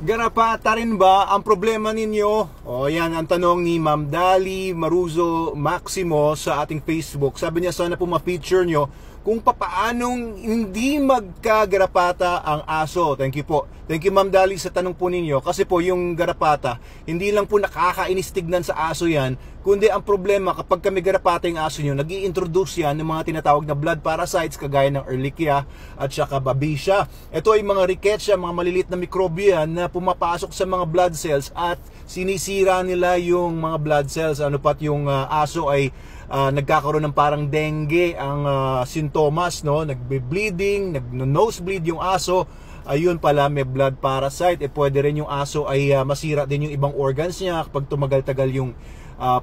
Garapata rin ba ang problema ninyo? O yan ang tanong ni Ma'am Dali Maruzo Maximo sa ating Facebook. Sabi niya sana po ma-feature nyo kung papaanong hindi magkagarapata ang aso. Thank you po. Thank you Ma'am Dali sa tanong po ninyo. Kasi po yung garapata, hindi lang po nakakainis tignan sa aso yan, kundi ang problema kapag kami garapata yung aso nyo, nag-i-introduce yan ng mga tinatawag na blood parasites kagaya ng Ehrlichia at saka Babesia. Ito ay mga rickettsia, mga maliliit na mikrobyo yan na pumapasok sa mga blood cells at sinisira nila yung mga blood cells. Ano pat yung aso ay nagkakaroon ng parang dengue ang sintomas, no? Nagbe-bleeding, nag-nosebleed yung aso. Ayun pala, may blood parasite. Pwede rin yung aso ay masira din yung ibang organs niya kapag tumagal-tagal yung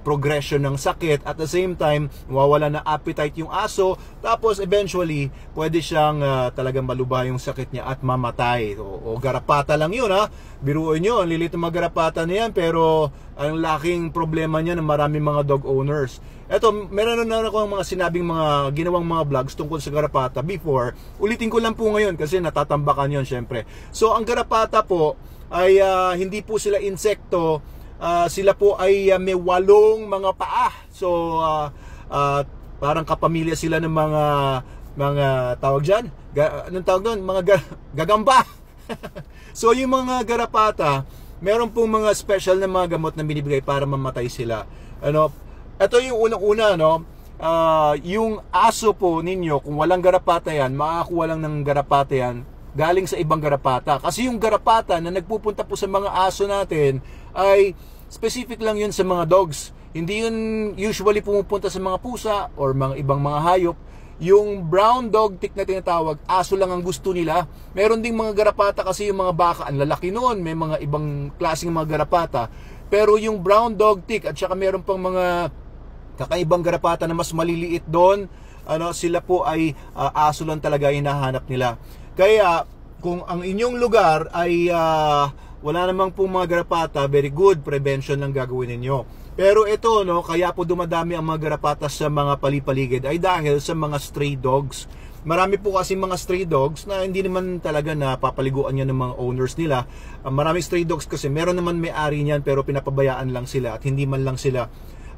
progression ng sakit. At the same time, mawawala na appetite yung aso. Tapos eventually, pwede siyang talagang malubha yung sakit niya at mamatay. O garapata lang yun, ha. Biruin nyo, ang lilit ng mga garapata na yan, pero ang laking problema niya ng maraming mga dog owners. Eto, meron na ako mga sinabing mga ginawang mga vlogs tungkol sa garapata before. Ulitin ko lang po ngayon kasi natatambakan yon syempre. So ang garapata po ay hindi po sila insekto. Sila po ay may 8 mga paa. So parang kapamilya sila ng mga tawag diyan. Anong tawag doon? Mga gagamba. So yung mga garapata, meron pong mga special na mga gamot na binibigay para mamatay sila. Ano? Ito yung unang-una, no? Yung aso po ninyo, kung walang garapata yan, makakuha lang ng garapata yan galing sa ibang garapata. Kasi yung garapata na nagpupunta po sa mga aso natin ay specific lang yun sa mga dogs. Hindi yun usually pumupunta sa mga pusa or mga ibang mga hayop. Yung brown dog tick na tinatawag, aso lang ang gusto nila. Meron ding mga garapata kasi yung mga baka, ang lalaki noon, may mga ibang klaseng mga garapata. Pero yung brown dog tick at saka meron pang mga kakaibang garapata na mas maliliit doon, ano, sila po ay aso lang talaga hinahanap nila. Kaya kung ang inyong lugar ay wala namang pong mga garapata, very good prevention lang gagawin ninyo. Pero ito, no, kaya po dumadami ang mga garapata sa mga palipaligid ay dahil sa mga stray dogs. Marami po kasi mga stray dogs na hindi naman talaga napapaliguan yan ng mga owners nila. Maraming stray dogs kasi meron naman may-ari niyan pero pinapabayaan lang sila at hindi man lang sila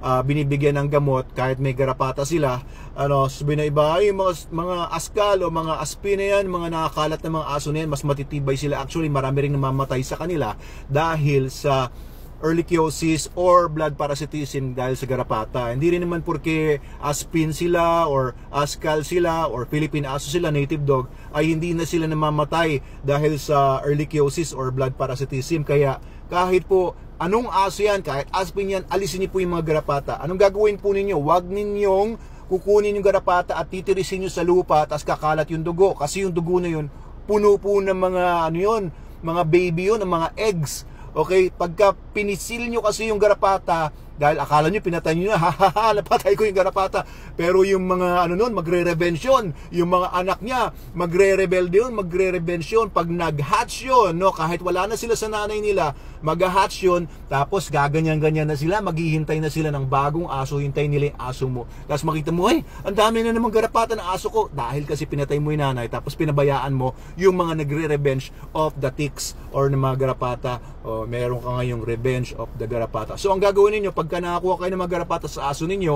binibigyan ng gamot kahit may garapata sila. Ano, sabi na iba, ay mga askal o mga aspina yan, mga nakakalat na mga aso na yan, mas matitibay sila. Actually, marami ring namamatay sa kanila dahil sa ehrlichiosis or blood parasitism dahil sa garapata. Hindi rin naman porque aspin sila or askal sila or Philippine aso sila, native dog, ay hindi na sila namamatay dahil sa ehrlichiosis or blood parasitism. Kaya kahit po anong aso yan, kahit aspin yan, alisin niyo po yung mga garapata. Anong gagawin po ninyo? Huwag ninyong kukunin yung garapata at titirisin nyo sa lupa tapos kakalat yung dugo. Kasi yung dugo na yun, puno po ng mga ano yun, mga baby yun, ng mga eggs. Okay, pagka pinisil nyo kasi yung garapata, dahil akala nyo pinatay nyo na, hahaha, napatay ko yung garapata. Pero yung mga ano nun, magre-revenge yun. Yung mga anak niya, magre-rebelde yun, magre-revenge yun. Pag nag-hatch yun, no, kahit wala na sila sa nanay nila, mag-hatch yun, tapos gaganyan-ganyan na sila, maghihintay na sila ng bagong aso, hintay nila yung aso mo. Tapos makita mo, ay, ang dami na namang garapata ng aso ko. Dahil kasi pinatay mo yung nanay, tapos pinabayaan mo yung mga nagre-revenge of the ticks or ng mga garapata. O, meron ka ngayong revenge of the garapata. So, ang gagawin ninyo, pagka nakakuha kayo ng mga garapata sa aso ninyo,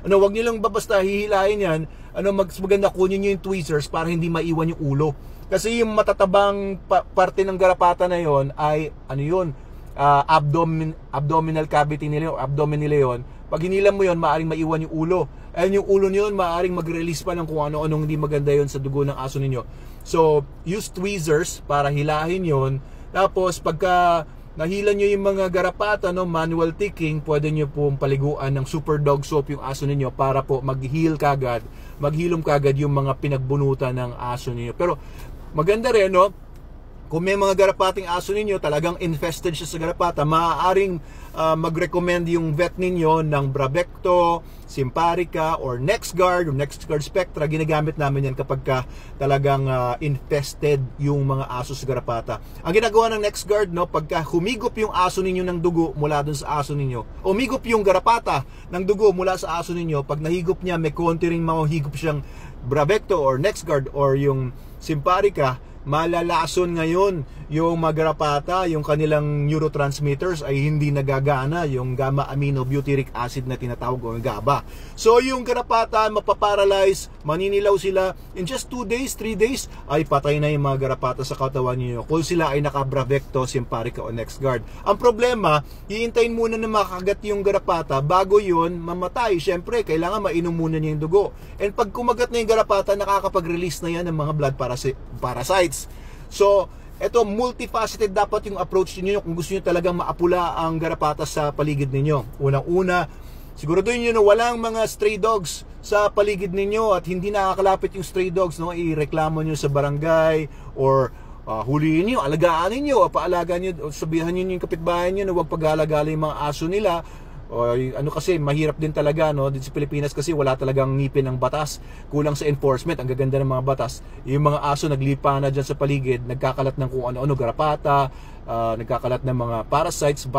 ano, wag niyo lang basta hihilahin yan, ano, maganda kunin niyo yung tweezers para hindi maiwan yung ulo. Kasi yung matatabang parte ng garapata na yon ay, ano yun, abdominal cavity nila yun, abdomen nila yun. Pag hinilam mo yun, maaaring maiwan yung ulo. Ayun yung ulo niyon, maaaring mag-release pa ng kung ano-anong hindi maganda yon sa dugo ng aso ninyo. So, use tweezers para hilahin yon. Tapos, pagka nahila nyo yung mga garapata, no, manual ticking, pwede nyo pong paliguan ng super dog soap yung aso ninyo para po mag-heal kagad, maghilom kagad yung mga pinagbunutan ng aso ninyo. Pero maganda rin, no, kung may mga garapating aso ninyo, talagang infested siya sa garapata, maaaring mag-recommend yung vet ninyo ng Bravecto, Simparica, or NexGard, or NexGard Spectra. Ginagamit namin yan kapag talagang infested yung mga aso sa garapata. Ang ginagawa ng NexGard, no, pagka humigop yung aso ninyo ng dugo mula dun sa aso ninyo, o humigop yung garapata ng dugo mula sa aso ninyo, pag nahigop niya, may konti ring mahigop siyang Bravecto or NexGard or yung Simparica, malalason ngayon yung mga garapata, yung kanilang neurotransmitters ay hindi nagagana, yung gamma aminobutyric acid na tinatawag o GABA. So yung garapata mapaparalyze, maninilaw sila, in just 2 days, 3 days ay patay na yung mga garapata sa katawan niyo kung sila ay naka-bravecto, simparica o NexGard. Ang problema, hihintayin muna na makagat yung garapata bago yun mamatay. Siyempre, kailangan mainom muna niya yung dugo. And pag kumagat na yung garapata, nakakapag-release na yan ng mga blood parasites. So, eto, multifaceted dapat yung approach niyo kung gusto niyo talagang maapula ang garapata sa paligid ninyo. Unang-una, siguraduhin niyo na walang mga stray dogs sa paligid ninyo at hindi nakakalapit yung stray dogs, no? Ireklamo niyo sa barangay or huliin niyo, alagaan niyo, paalagaan niyo, sabihan niyo yung kapitbahay niyo na huwag pag-alagala yung mga aso nila. O, ano kasi mahirap din talaga, no, dito sa Pilipinas kasi wala talagang ngipin ng batas, kulang sa enforcement. Ang gaganda ng mga batas, yung mga aso naglipa na dyan sa paligid, nagkakalat ng kung ano-ano, garapata, nagkakalat ng mga parasites,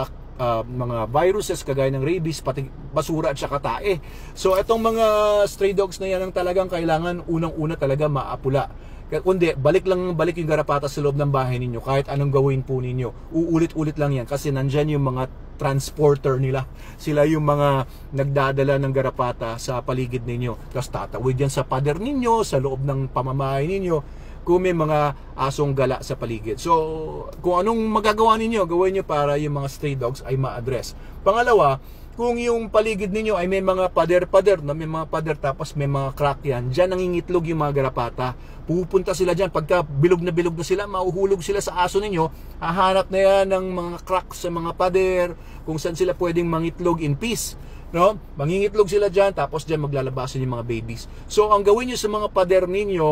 mga viruses kagaya ng rabies, pati basura at saka tae. So itong mga stray dogs na yan ang talagang kailangan unang-una talaga maapula. Kundi balik yung garapata sa loob ng bahay ninyo kahit anong gawin po ninyo. Uulit-ulit lang yan kasi nandyan yung mga transporter nila. Sila yung mga nagdadala ng garapata sa paligid ninyo. Tapos tatawid yan sa pader ninyo, sa loob ng pamamahay ninyo kung may mga asong gala sa paligid. So, kung anong magagawa ninyo, gawin nyo para yung mga stray dogs ay ma-address. Pangalawa, kung yung paligid ninyo ay may mga pader-pader, na may mga pader tapos may mga crack yan, dyan nangingitlog yung mga garapata. Pupunta sila dyan. Pagka bilog na sila, mauhulog sila sa aso ninyo, hahanap na yan ng mga crack sa mga pader, kung saan sila pwedeng mangitlog in peace. No? Mangingitlog sila dyan, tapos dyan maglalabasan yung mga babies. So, ang gawin nyo sa mga pader ninyo,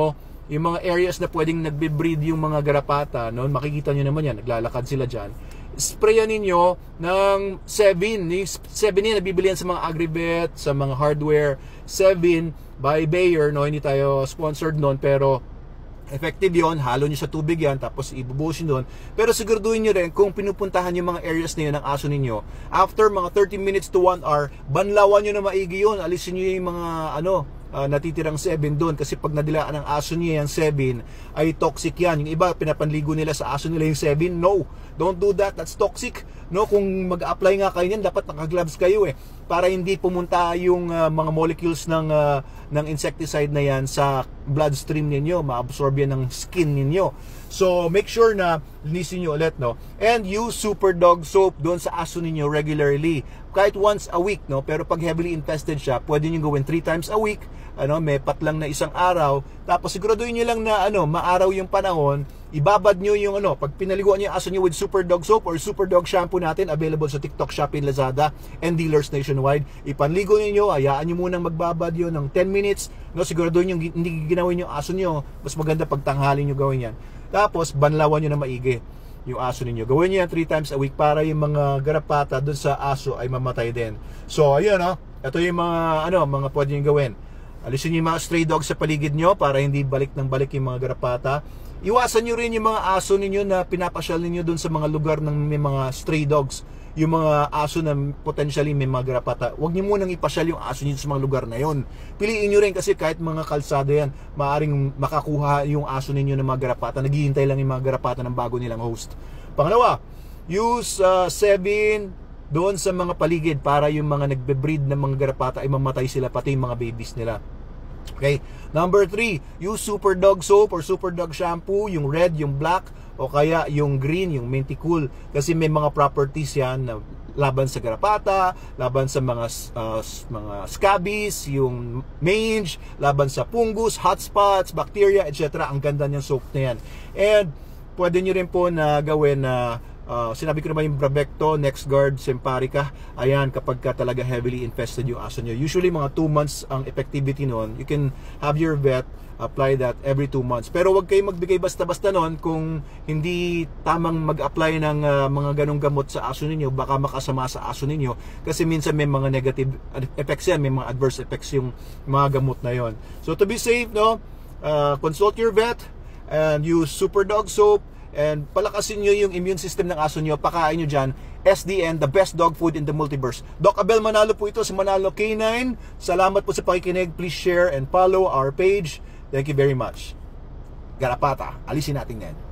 yung mga areas na pwedeng nagbe-breed yung mga garapata, no? Makikita nyo naman yan, naglalakad sila dyan. Sprayan ninyo ng 7. Yung 7 yan, nabibilihan sa mga Agribet, sa mga hardware. 7 by Bayer, no? Hindi tayo sponsored nun, pero effective yon. Halo nyo sa tubig yan, tapos ibubuhos nyo doon. Pero siguraduhin nyo rin, kung pinupuntahan yung mga areas na yun ng aso ninyo, after mga 30 minutes to 1 hour, banlawan nyo na maigi yun. Alisin nyo yung mga, natitirang 7 doon kasi pag nadilaan ng aso niya yung 7 ay toxic yan. Yung iba pinapanligo nila sa aso nila yung 7. No, don't do that, that's toxic. No, kung mag-apply nga kayo niyan, dapat naka-gloves kayo para hindi pumunta yung mga molecules ng insecticide na yan sa bloodstream ninyo, ma-absorb yan ng skin ninyo. So make sure na linisin nyo ulit, no? And use Super Dog Soap doon sa aso ninyo regularly, kahit once a week, no? Pero pag heavily infested siya, pwede nyo gawin 3 times a week, may patlang na isang araw. Tapos siguraduhin nyo lang na maaraw yung panahon, ibabad nyo yung pag pinaliguan nyo yung aso nyo with Super Dog Soap or Super Dog Shampoo natin, available sa TikTok, Shopee, Lazada, and dealers nationwide. Ipanligo nyo, hayaan nyo munang magbabad yun ng 10 minutes, no? Siguraduhin nyo hindi ginawin yung aso nyo, mas maganda pag tanghali nyo gawin yan. Tapos banlawan nyo na maigi yung aso ninyo. Gawin nyo yan 3 times a week para yung mga garapata doon sa aso ay mamatay din. So ayun, ito yung mga pwede nyo gawin. Alisin nyo yung mga stray dogs sa paligid nyo para hindi balik ng balik yung mga garapata. Iwasan nyo rin yung mga aso ninyo na pinapasyal ninyo doon sa mga lugar ng may mga stray dogs. Yung mga aso na potentially may mga garapata, huwag nyo munang ipasyal yung aso nyo sa mga lugar na yon. Piliin nyo rin kasi kahit mga kalsada yan, maaaring makakuha yung aso ninyo ng mga garapata. Naghihintay lang yung mga garapata ng bago nilang host. Pangalawa, use 7 doon sa mga paligid para yung mga nagbe-breed ng mga garapata ay mamatay sila, pati yung mga babies nila. Okay? Number 3, use Super Dog Soap or Super Dog Shampoo, yung red, yung black, o kaya yung green, yung minty cool, kasi may mga properties yan na laban sa garapata, laban sa mga scabies, yung mange, laban sa fungus, hotspots, bacteria, etc. Ang ganda niyang soap na yan. And pwede nyo rin po na gawin na sinabi ko naman yung Bravecto, NexGard, Simparica. Ayan, kapag ka talaga heavily infested yung aso nyo. Usually mga 2 months ang effectivity noon. You can have your vet apply that every 2 months. Pero wag kayong magbigay basta-basta noon kung hindi tamang mag-apply ng mga ganong gamot sa aso ninyo. Baka makasama sa aso ninyo kasi minsan may mga negative effects yan, may mga adverse effects yung mga gamot na yon. So to be safe, consult your vet and use Super Dog Soap and palakasin nyo yung immune system ng aso nyo. Pakain nyo dyan SDN, the best dog food in the multiverse. Doc Abel Manalo po ito sa Manalo K9. Salamat po sa pakikinig. Please share and follow our page. Thank you very much. garapata. Alisin natin yan.